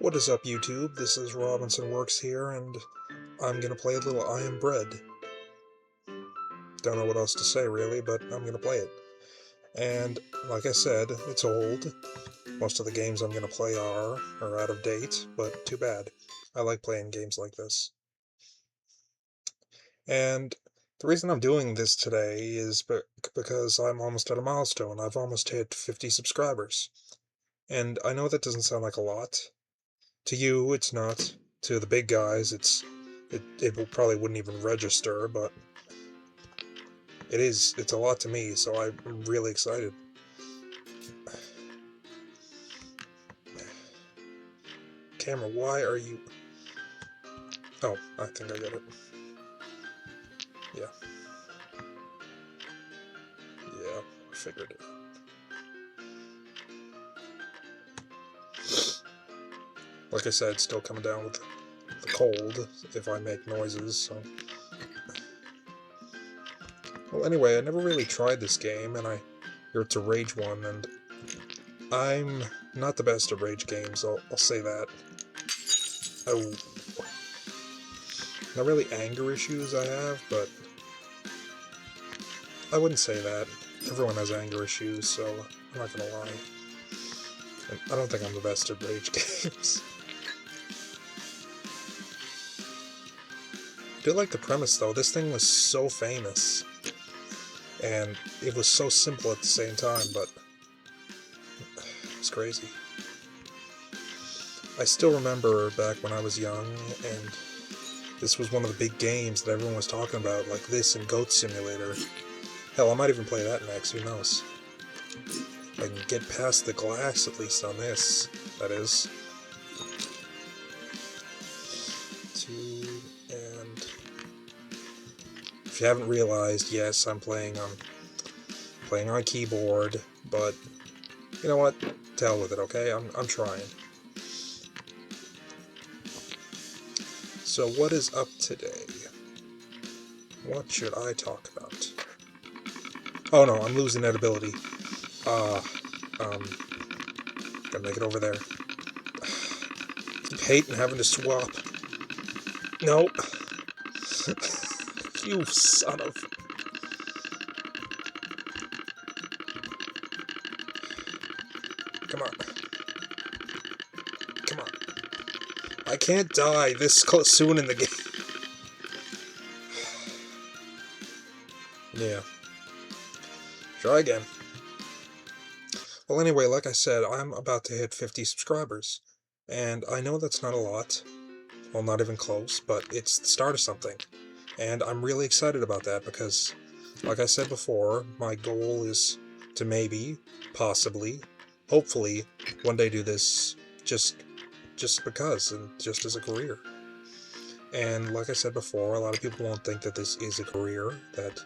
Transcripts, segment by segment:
What is up, YouTube? This is Robinson Works here, and I'm gonna play a little I Am Bread. Don't know what else to say, really, but I'm gonna play it. And, like I said, it's old. Most of the games I'm gonna play are out of date, but too bad. I like playing games like this. And the reason I'm doing this today is because I'm almost at a milestone. I've almost hit 50 subscribers. And I know that doesn't sound like a lot. To you, it's not. To the big guys, it probably wouldn't even register, but it is. It's a lot to me, so I'm really excited. Camera, why are you... Oh, I think I get it. Yeah. Yeah, I figured it. Like I said, still coming down with the cold if I make noises, so... Well, anyway, I never really tried this game, and I hear it's a Rage one, and I'm not the best at Rage games, I'll say that. Oh. Not really anger issues I have, but I wouldn't say that. Everyone has anger issues, so I'm not gonna lie. And I don't think I'm the best at Rage games. I do like the premise, though. This thing was so famous. And it was so simple at the same time, but it's crazy. I still remember back when I was young, and this was one of the big games that everyone was talking about, like this and Goat Simulator. Hell, I might even play that next, who knows. I can get past the glass, at least on this, that is. 2, and... If you haven't realized, yes, I'm playing on keyboard, but you know what? To hell with it, okay? I'm trying. So what is up today? What should I talk about? Oh no, I'm losing that ability. Gotta make it over there. Keep hating having to swap. Nope. You son of... Come on. Come on. I can't die this soon in the game. Yeah. Try again. Well, anyway, like I said, I'm about to hit 50 subscribers. And I know that's not a lot. Well, not even close, but it's the start of something. And I'm really excited about that because, like I said before, my goal is to maybe, possibly, hopefully, one day do this just because, and just as a career. And like I said before, a lot of people won't think that this is a career, that,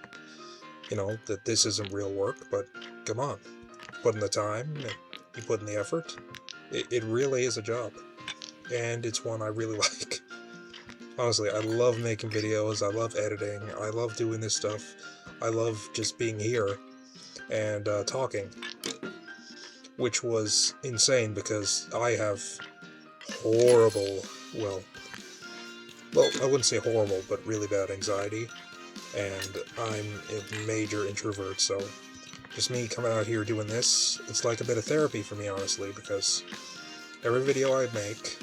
you know, that this isn't real work, but come on. Put in the time, you put in the effort. It really is a job. And it's one I really like. Honestly, I love making videos, I love editing, I love doing this stuff, I love just being here and talking. Which was insane because I have horrible, well, I wouldn't say horrible, but really bad anxiety. And I'm a major introvert, so just me coming out here doing this, it's like a bit of therapy for me, honestly, because every video I make,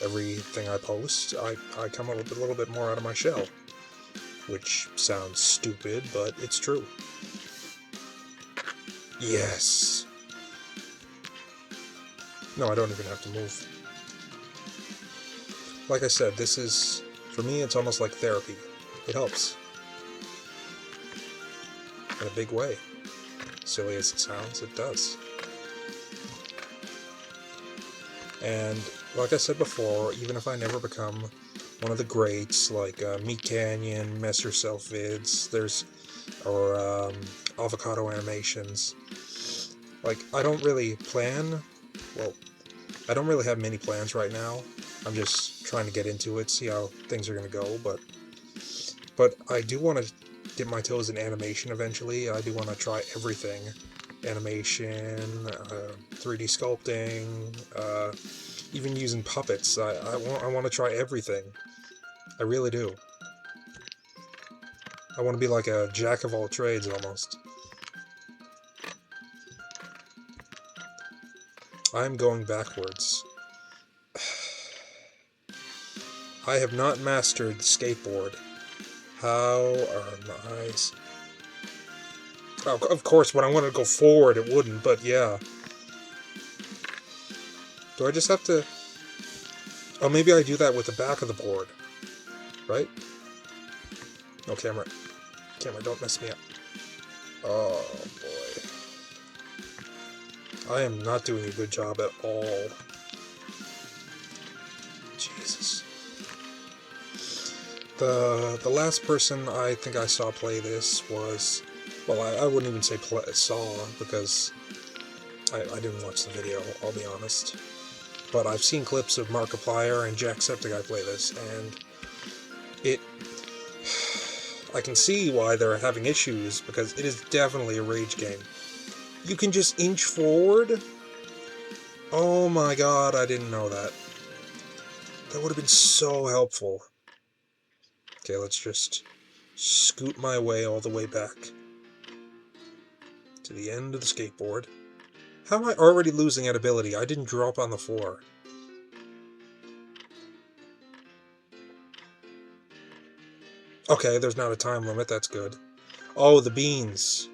everything I post, I come a little bit more out of my shell. Which sounds stupid, but it's true. Yes! No, I don't even have to move. Like I said, this is, for me, it's almost like therapy. It helps. In a big way. Silly as it sounds, it does. And, like I said before, even if I never become one of the greats, like Meat Canyon, Mess Yourself Vids, or Avocado Animations, like, I don't really have many plans right now. I'm just trying to get into it, see how things are going to go, but I do want to dip my toes in animation eventually. I do want to try everything. Animation, 3D sculpting, even using puppets. I want to try everything. I really do. I want to be like a jack of all trades, almost. I'm going backwards. I have not mastered the skateboard. How are my eyes? Oh, of course, when I wanted to go forward, it wouldn't, but yeah. Do I just have to... Oh, maybe I do that with the back of the board. Right? No, camera. Camera, don't mess me up. Oh, boy. I am not doing a good job at all. Jesus. The last person I think I saw play this was... Well, I wouldn't even say saw, because I didn't watch the video, I'll be honest. But I've seen clips of Markiplier and Jacksepticeye play this, and it... I can see why they're having issues, because it is definitely a rage game. You can just inch forward? Oh my god, I didn't know that. That would have been so helpful. Okay, let's just scoot my way all the way back to the end of the skateboard. How am I already losing at ability? I didn't drop on the floor. Okay, there's not a time limit, that's good. Oh, the beans.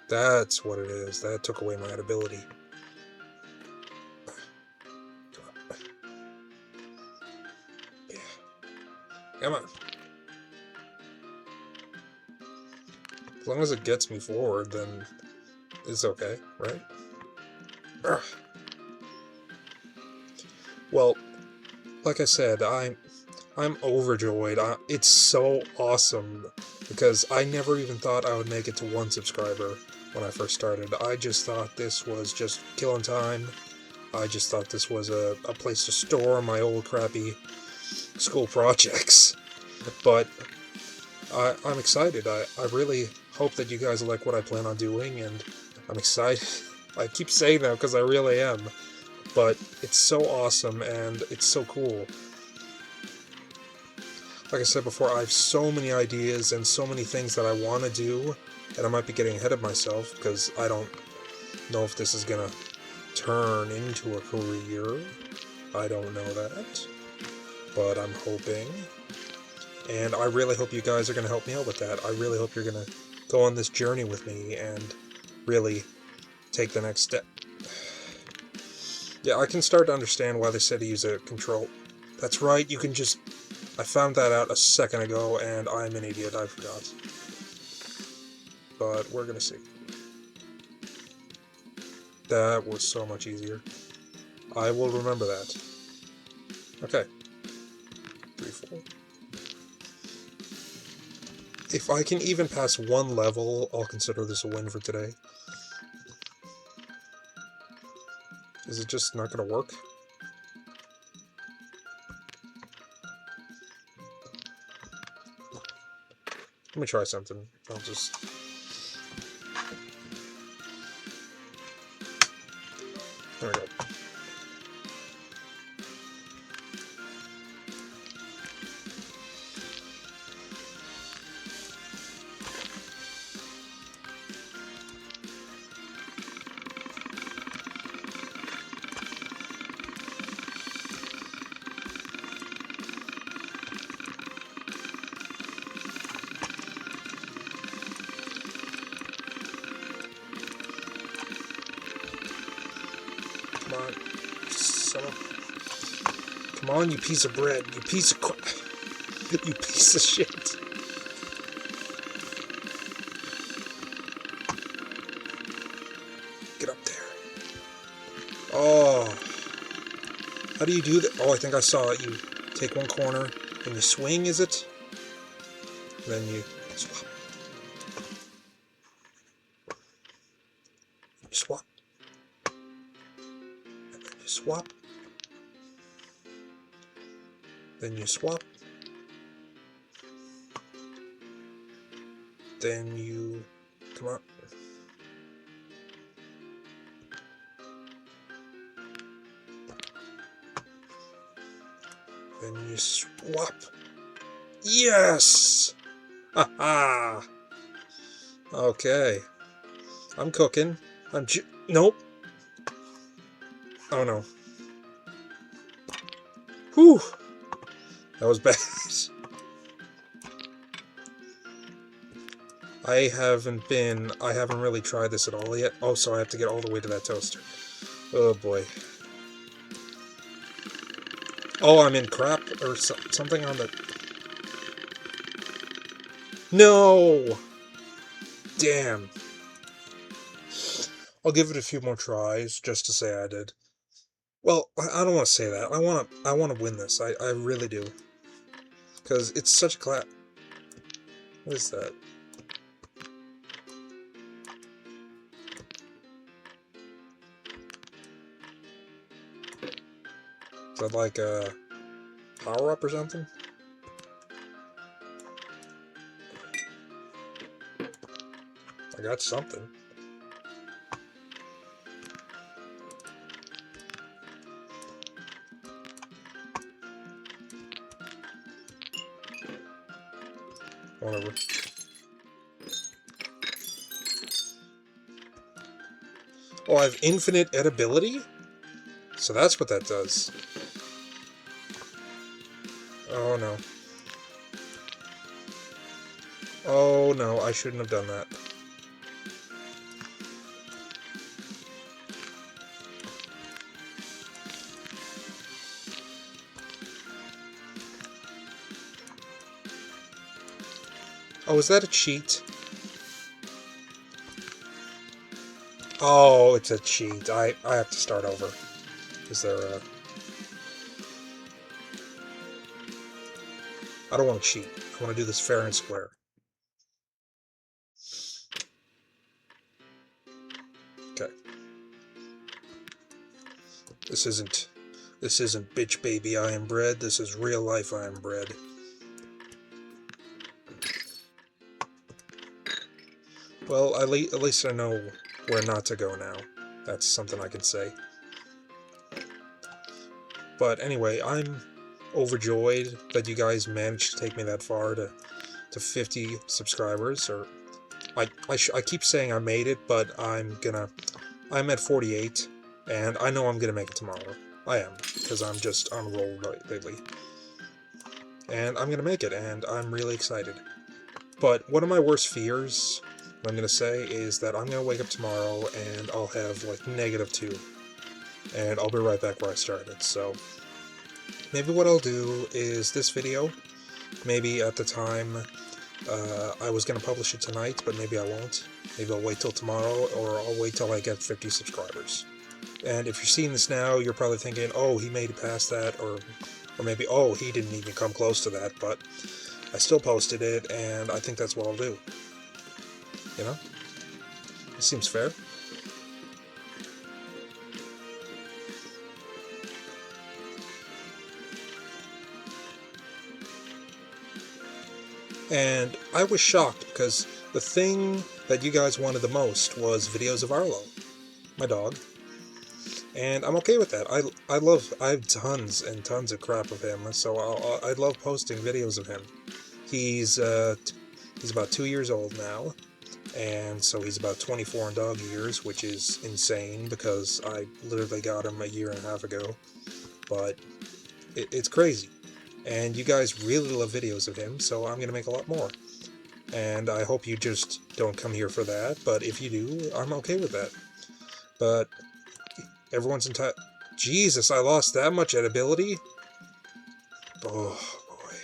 That's what it is. That took away my ability. Yeah. Come on. As long as it gets me forward, then it's okay, right? Ugh. Well, like I said, I'm overjoyed. It's so awesome, because I never even thought I would make it to 1 subscriber when I first started. I just thought this was just killing time. I just thought this was a place to store my old crappy school projects. But I'm excited. I really hope that you guys like what I plan on doing, and I'm excited. I keep saying that because I really am. But it's so awesome, and it's so cool. Like I said before, I have so many ideas and so many things that I want to do, and I might be getting ahead of myself, because I don't know if this is going to turn into a career. I don't know that. But I'm hoping. And I really hope you guys are going to help me out with that. I really hope you're going to go on this journey with me and really take the next step. Yeah, I can start to understand why they said to use a control. That's right, you can just... I found that out a second ago, and I'm an idiot, I forgot. But we're gonna see. That was so much easier. I will remember that. Okay. 3, 4. If I can even pass 1 level, I'll consider this a win for today. Is it just not gonna work? Let me try something. I'll just... There we go. Come on. Son of... Come on, you piece of bread. You piece of... You piece of shit. Get up there. Oh. How do you do that? Oh, I think I saw it. You take 1 corner and you swing, is it? And then you swap. You swap. And then you swap. Then you swap. Then you... Come on. Then you swap. Yes! Ha-ha! Okay. I'm cooking. Nope. Oh no. Whew! That was bad. I haven't really tried this at all yet. Oh, so I have to get all the way to that toaster. Oh boy. Oh, I'm in crap or something on the... No! Damn. I'll give it a few more tries just to say I did. Well, I don't want to say that. I want to win this. I really do. Because it's such a clap. What is that? Is that like a power-up or something? I got something. Whatever. Oh, I have infinite edibility? So that's what that does. Oh no. Oh no, I shouldn't have done that. Oh, is that a cheat? Oh, it's a cheat. I have to start over. Is there a... I don't want to cheat. I want to do this fair and square. Okay. This isn't bitch baby I am bred. This is real life I am bred. Well, at least I know where not to go now. That's something I can say. But anyway, I'm overjoyed that you guys managed to take me that far to 50 subscribers. Or I keep saying I made it, but I'm at 48, and I know I'm gonna make it tomorrow. I am, because I'm just on a roll lately. And I'm gonna make it, and I'm really excited. But one of my worst fears, what I'm gonna say, is that I'm gonna wake up tomorrow and I'll have like -2. And I'll be right back where I started. So maybe what I'll do is this video, maybe at the time I was going to publish it tonight, but maybe I won't. Maybe I'll wait till tomorrow, or I'll wait till I get 50 subscribers. And if you're seeing this now, you're probably thinking, oh, he made it past that, or maybe, oh, he didn't even come close to that, but I still posted it, and I think that's what I'll do. You know? It seems fair. And I was shocked because the thing that you guys wanted the most was videos of Arlo, my dog. And I'm okay with that. I have tons and tons of crap of him, so I love posting videos of him. He's about 2 years old now, and so he's about 24 in dog years, which is insane because I literally got him a year and a half ago. But it's crazy. And you guys really love videos of him, so I'm going to make a lot more. And I hope you just don't come here for that, but if you do, I'm okay with that. But everyone's entitled... Jesus, I lost that much edibility? Oh, boy.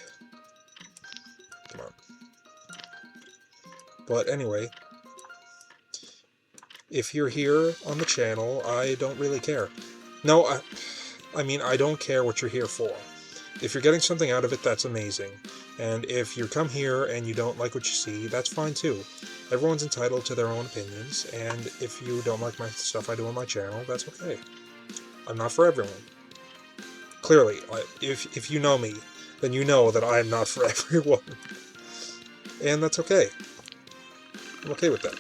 Come on. But anyway, if you're here on the channel, I don't really care. No, I mean, I don't care what you're here for. If you're getting something out of it, that's amazing. And if you come here and you don't like what you see, that's fine too. Everyone's entitled to their own opinions, and if you don't like my stuff I do on my channel, that's okay. I'm not for everyone. Clearly, if you know me, then you know that I am not for everyone. And that's okay. I'm okay with that.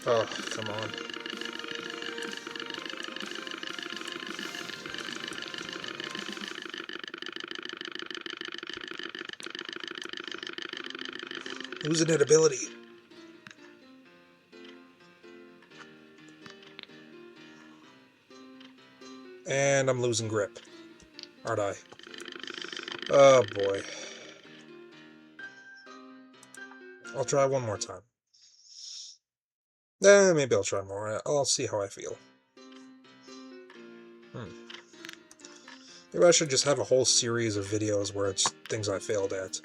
Oh, come on. Losing that ability. And I'm losing grip. Aren't I? Oh boy. I'll try one more time. Maybe I'll try more. I'll see how I feel. Maybe I should just have a whole series of videos where it's things I failed at.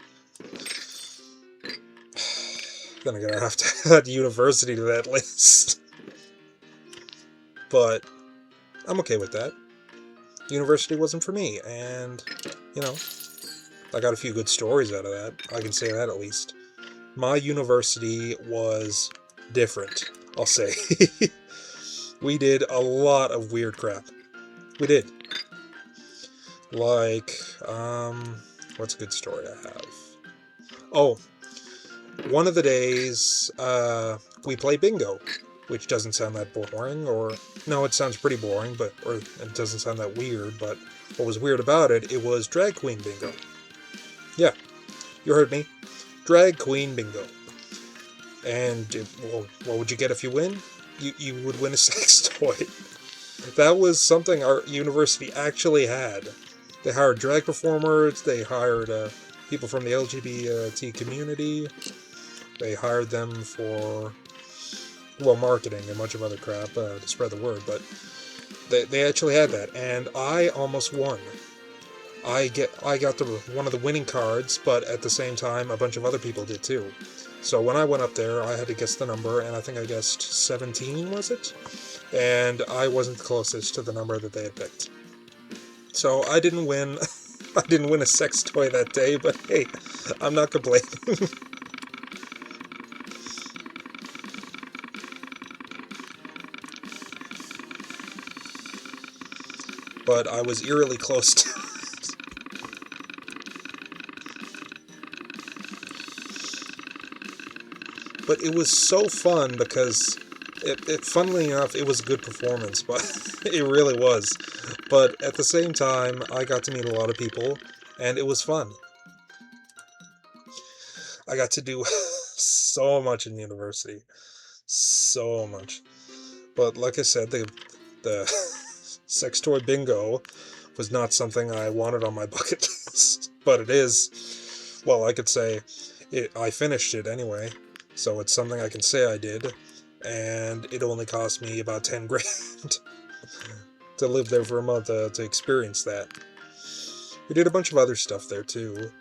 Then again, I have to add university to that list. But I'm okay with that. University wasn't for me, and, you know, I got a few good stories out of that. I can say that at least. My university was different, I'll say. We did a lot of weird crap. We did. Like, what's a good story I have? Oh, one of the days, we play bingo, which doesn't sound that boring, or, no, it sounds pretty boring, or it doesn't sound that weird, but what was weird about it, it was drag queen bingo. Yeah, you heard me. Drag queen bingo. And, well, what would you get if you win? You would win a sex toy. That was something our university actually had. They hired drag performers, they hired people from the LGBT community, they hired them for, well, marketing and a bunch of other crap to spread the word, but they actually had that, and I almost won. I got one of the winning cards, but at the same time, a bunch of other people did too. So when I went up there, I had to guess the number, and I think I guessed 17, was it? And I wasn't the closest to the number that they had picked. So I didn't win. I didn't win a sex toy that day, but hey, I'm not complaining. But I was eerily close to it. But it was so fun because, funnily enough, it was a good performance, but it really was. But at the same time, I got to meet a lot of people, and it was fun. I got to do so much in university. So much. But like I said, the sex toy bingo was not something I wanted on my bucket list. But it is. Well, I could say I finished it anyway. So it's something I can say I did. And it only cost me about 10 grand to live there for a month to experience that. We did a bunch of other stuff there too.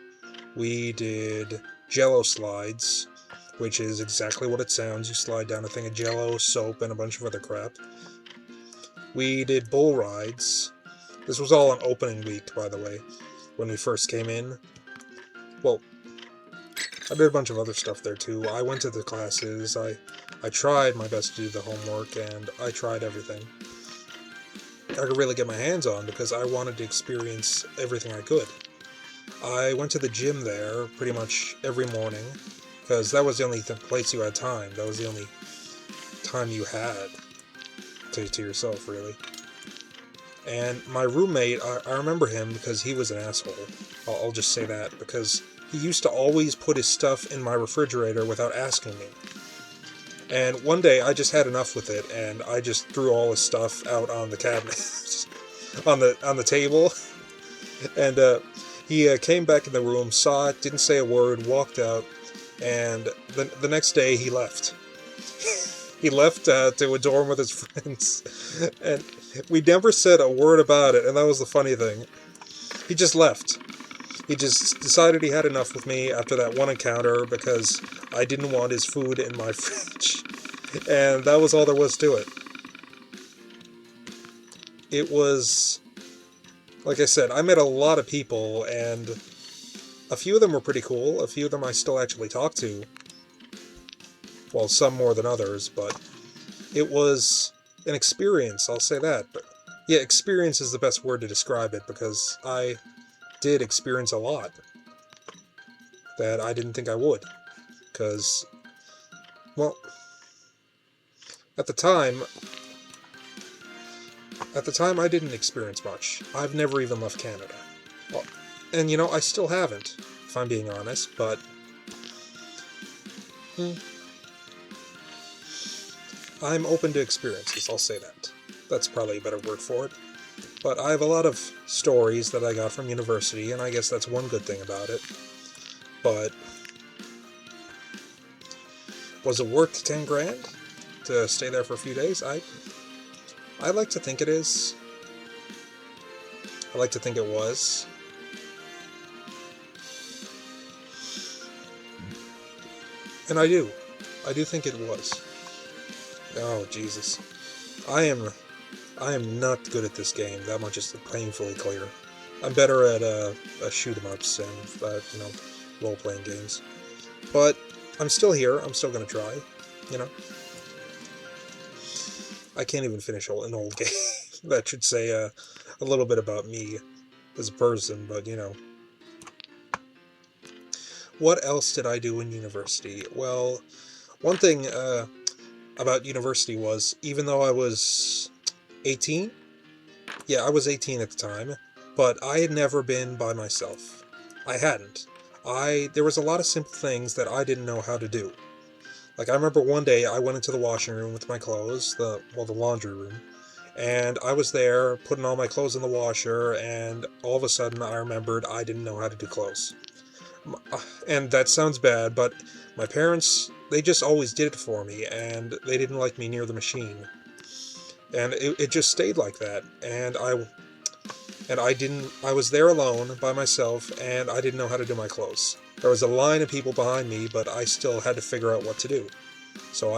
We did Jello slides, which is exactly what it sounds. You slide down a thing of Jello, soap, and a bunch of other crap. We did bull rides. This was all on opening week, by the way, when we first came in. Well, I did a bunch of other stuff there too. I went to the classes. I tried my best to do the homework, and I tried everything I could really get my hands on because I wanted to experience everything I could. I went to the gym there pretty much every morning because that was the only place you had time. That was the only time you had to yourself, really. And my roommate, I remember him because he was an asshole. I'll just say that, because he used to always put his stuff in my refrigerator without asking me. And one day I just had enough with it, and I just threw all his stuff out on the cabinet, on the table, and he came back in the room, saw it, didn't say a word, walked out, and the next day he left. He left to a dorm with his friends, and we never said a word about it, and that was the funny thing. He just left. He just decided he had enough with me after that one encounter because I didn't want his food in my fridge. And that was all there was to it. It was, like I said, I met a lot of people, and a few of them were pretty cool. A few of them I still actually talk to. Well, some more than others, but it was an experience, I'll say that. But yeah, experience is the best word to describe it, because I did experience a lot that I didn't think I would. Because, well, At the time, I didn't experience much. I've never even left Canada. Well, and I still haven't, if I'm being honest, but I'm open to experiences, I'll say that. That's probably a better word for it. But I have a lot of stories that I got from university, and I guess that's one good thing about it. But was it worth 10 grand to stay there for a few days? I like to think it is. I like to think it was. And I do. I do think it was. Oh, Jesus. I am not good at this game. That much is painfully clear. I'm better at shoot 'em ups and role-playing games. But I'm still here. I'm still gonna try. I can't even finish an old game. That should say a little bit about me as a person, but What else did I do in university? Well, one thing about university was, even though I was 18, yeah, I was 18 at the time, but I had never been by myself. I hadn't. There was a lot of simple things that I didn't know how to do. Like, I remember one day I went into the washing room with my clothes, the laundry room, and I was there putting all my clothes in the washer, and all of a sudden I remembered I didn't know how to do clothes. And that sounds bad, but my parents, they just always did it for me, and they didn't like me near the machine. And it just stayed like that, and I was there alone by myself, and I didn't know how to do my clothes. There was a line of people behind me, but I still had to figure out what to do. So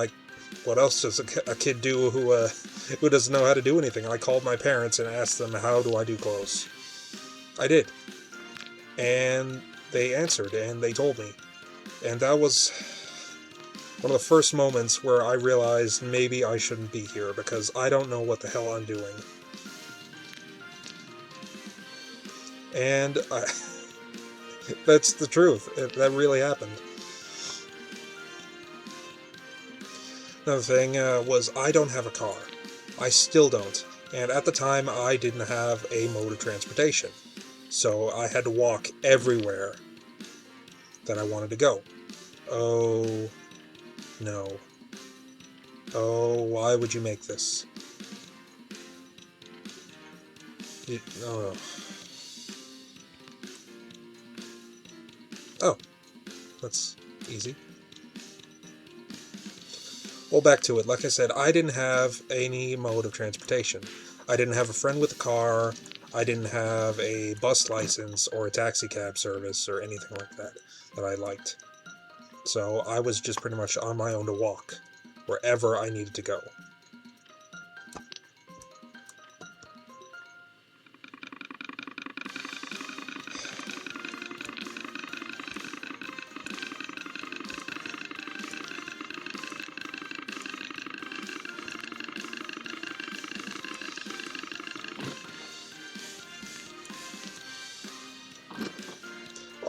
what else does a kid do who doesn't know how to do anything? I called my parents and asked them, how do I do clothes? I did. And they answered, and they told me. And that was one of the first moments where I realized maybe I shouldn't be here, because I don't know what the hell I'm doing. And that's the truth. That really happened. Another thing was, I don't have a car. I still don't. And at the time, I didn't have a mode of transportation. So I had to walk everywhere that I wanted to go. Oh, no. Oh, why would you make this? Oh. Oh, that's easy. Well, back to it. Like I said, I didn't have any mode of transportation. I didn't have a friend with a car. I didn't have a bus license or a taxi cab service or anything like that I liked. So I was just pretty much on my own to walk wherever I needed to go.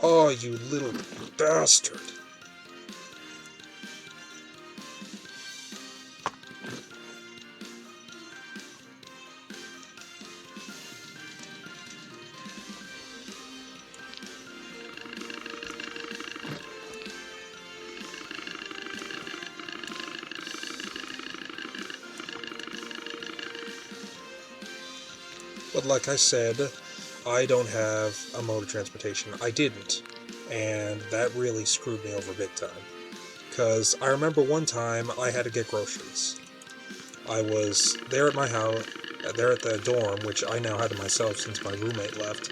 Oh, you little bastard. But like I said, I don't have a mode of transportation. I didn't. And that really screwed me over big time. Because I remember one time I had to get groceries. I was there at my house, there at the dorm, which I now had to myself since my roommate left.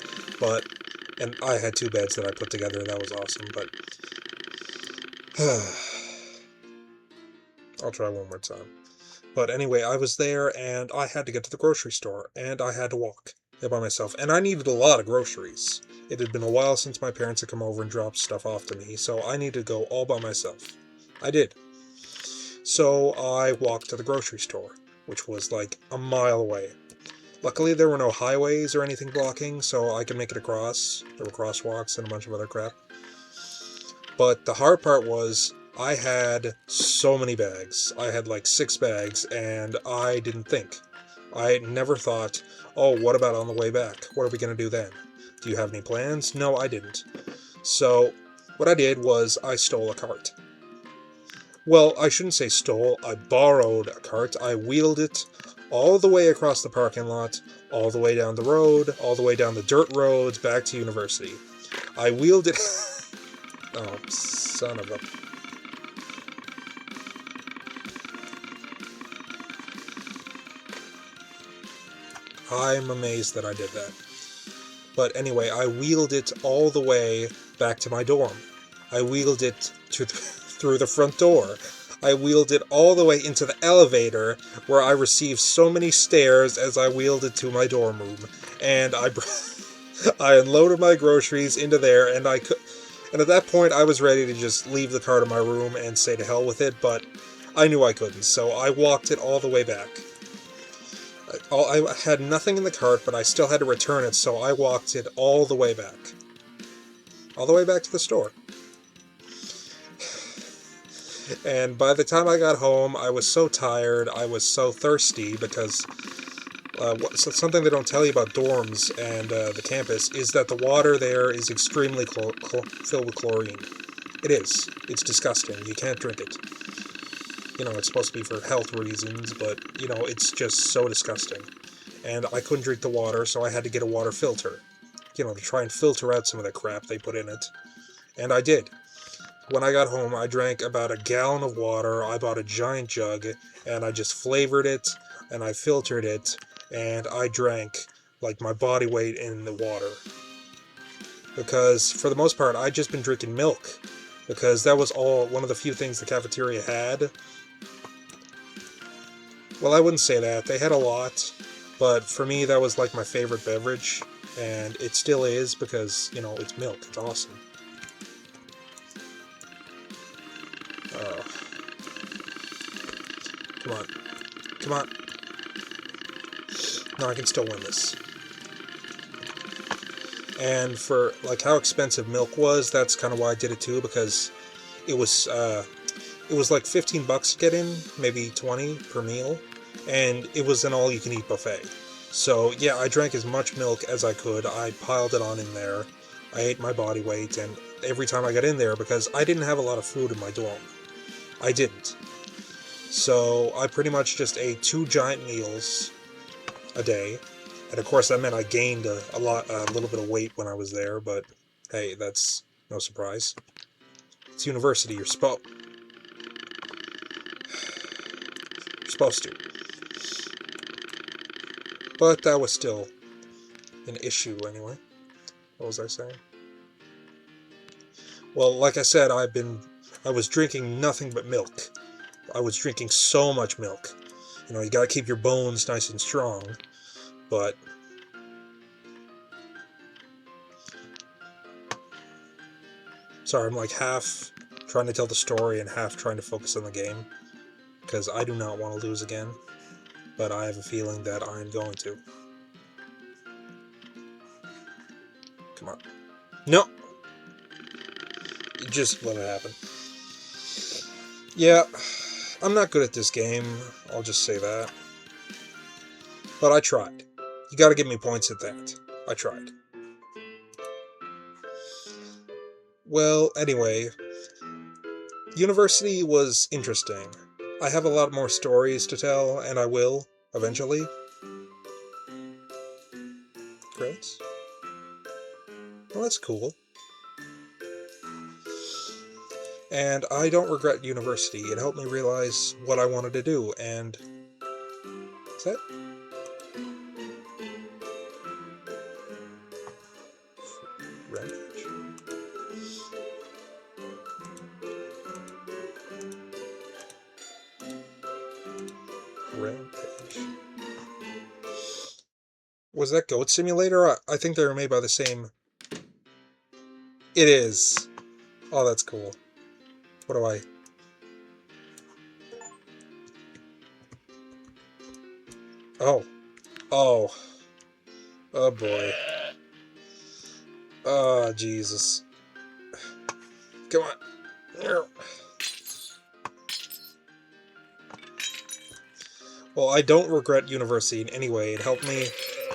And I had 2 beds that I put together, and that was awesome, but I'll try one more time. But anyway, I was there, and I had to get to the grocery store, and I had to walk there by myself, and I needed a lot of groceries. It had been a while since my parents had come over and dropped stuff off to me, so I needed to go all by myself. I did. So I walked to the grocery store, which was like a mile away. Luckily, there were no highways or anything blocking, so I could make it across. There were crosswalks and a bunch of other crap. But the hard part was, I had so many bags. I had like 6 bags, and I didn't think. I never thought, oh, what about on the way back? What are we going to do then? Do you have any plans? No, I didn't. So, what I did was I stole a cart. Well, I shouldn't say stole. I borrowed a cart. I wheeled it all the way across the parking lot, all the way down the road, all the way down the dirt roads, back to university. I wheeled it... Oh, son of a... I'm amazed that I did that. But anyway, I wheeled it all the way back to my dorm. I wheeled it through the front door. I wheeled it all the way into the elevator, where I received so many stares as I wheeled it to my dorm room. And I unloaded my groceries into there, and and at that point I was ready to just leave the cart in my room and say to hell with it, but I knew I couldn't, so I walked it all the way back. I had nothing in the cart, but I still had to return it, so I walked it all the way back. All the way back to the store. And by the time I got home, I was so tired, I was so thirsty, because something they don't tell you about dorms and the campus is that the water there is extremely filled with chlorine. It is. It's disgusting. You can't drink it. You know, it's supposed to be for health reasons, but, you know, it's just so disgusting. And I couldn't drink the water, so I had to get a water filter. You know, to try and filter out some of the crap they put in it. And I did. When I got home, I drank about a gallon of water. I bought a giant jug, and I just flavored it, and I filtered it, and I drank, like, my body weight in the water. Because, for the most part, I'd just been drinking milk. Because that was one of the few things the cafeteria had. Well, I wouldn't say that. They had a lot, but for me, that was like my favorite beverage, and it still is because, you know, it's milk. It's awesome. Come on. Come on. No, I can still win this. And for, like, how expensive milk was, that's kind of why I did it too, because it was like $15 to get in, maybe 20 per meal, and it was an all-you-can-eat buffet. So, yeah, I drank as much milk as I could. I piled it on in there. I ate my body weight, and every time I got in there, because I didn't have a lot of food in my dorm. I didn't. So, I pretty much just ate 2 giant meals a day. And of course, that meant I gained a little bit of weight when I was there, but hey, that's no surprise. It's university, you're supposed to. But that was still an issue anyway. What was I saying? Well, like I said, I was drinking nothing but milk. I was drinking so much milk. You know, you gotta keep your bones nice and strong, but... Sorry, I'm like half trying to tell the story and half trying to focus on the game, because I do not want to lose again, but I have a feeling that I'm going to. Come on. No! Just let it happen. Yeah, I'm not good at this game, I'll just say that. But I tried. You gotta give me points at that. I tried. Well, anyway, university was interesting. I have a lot more stories to tell, and I will, eventually. Great. Well, that's cool. And I don't regret university. It helped me realize what I wanted to do, and... Is that... Rampage? Rampage. Was that Goat Simulator? I think they were made by the same... It is. Oh, that's cool. What do I... Oh. Oh. Oh, boy. Oh, Jesus. Come on. Well, I don't regret university in any way. It helped me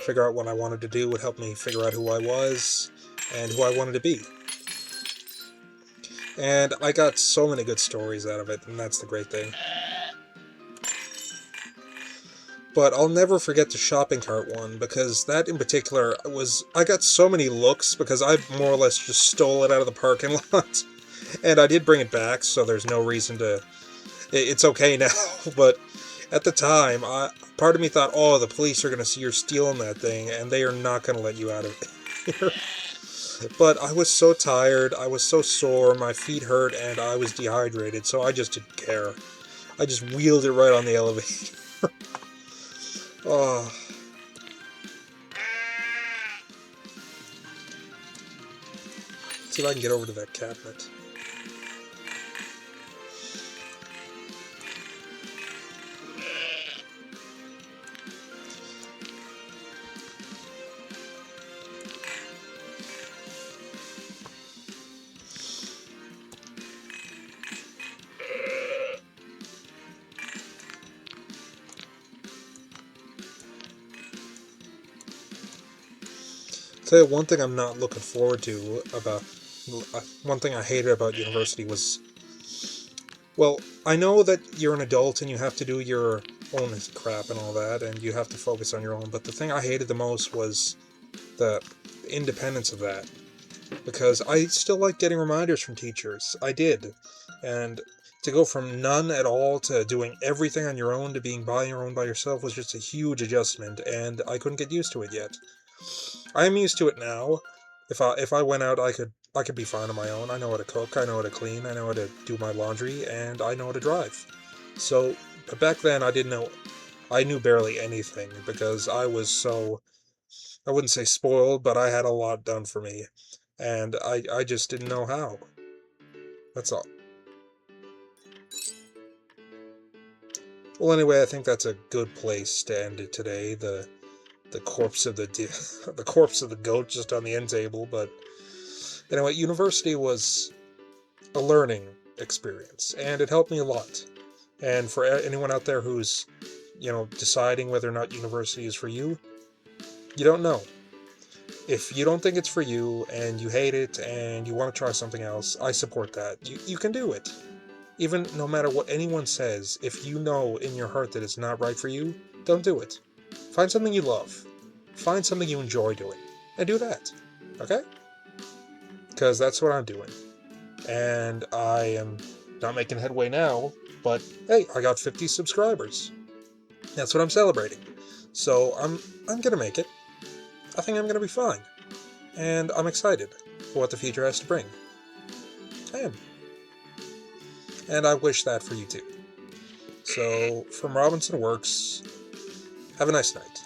figure out what I wanted to do. It helped me figure out who I was and who I wanted to be. And I got so many good stories out of it, and that's the great thing. But I'll never forget the shopping cart one, because that in particular was... I got so many looks, because I more or less just stole it out of the parking lot. And I did bring it back, so there's no reason to... It's okay now, but at the time, part of me thought, oh, the police are going to see you're stealing that thing, and they are not going to let you out of here. But I was so tired, I was so sore, my feet hurt, and I was dehydrated, so I just didn't care. I just wheeled it right on the elevator. Oh. Let's see if I can get over to that cabinet. Tell you one thing I'm not looking forward to about... One thing I hated about university was... Well, I know that you're an adult and you have to do your own crap and all that, and you have to focus on your own, but the thing I hated the most was the independence of that. Because I still like getting reminders from teachers. I did. And to go from none at all to doing everything on your own to being by your own by yourself was just a huge adjustment, and I couldn't get used to it yet. I am used to it now. If I went out, I could be fine on my own. I know how to cook, I know how to clean, I know how to do my laundry, and I know how to drive. So, but back then I didn't know. I knew barely anything because I was so... I wouldn't say spoiled, but I had a lot done for me. And I just didn't know how. That's all. Well, anyway, I think that's a good place to end it today. The corpse of the the corpse of the goat just on the end table. But anyway, university was a learning experience, and it helped me a lot. And for anyone out there who's, deciding whether or not university is for you, you don't know. If you don't think it's for you, and you hate it, and you want to try something else, I support that. You can do it. Even no matter what anyone says, if you know in your heart that it's not right for you, don't do it. Find something you love. Find something you enjoy doing. And do that. Okay? Because that's what I'm doing. And I am not making headway now, but hey, I got 50 subscribers. That's what I'm celebrating. So I'm gonna make it. I think I'm gonna be fine. And I'm excited for what the future has to bring. I am. And I wish that for you too. So, from Robinson Works, have a nice night.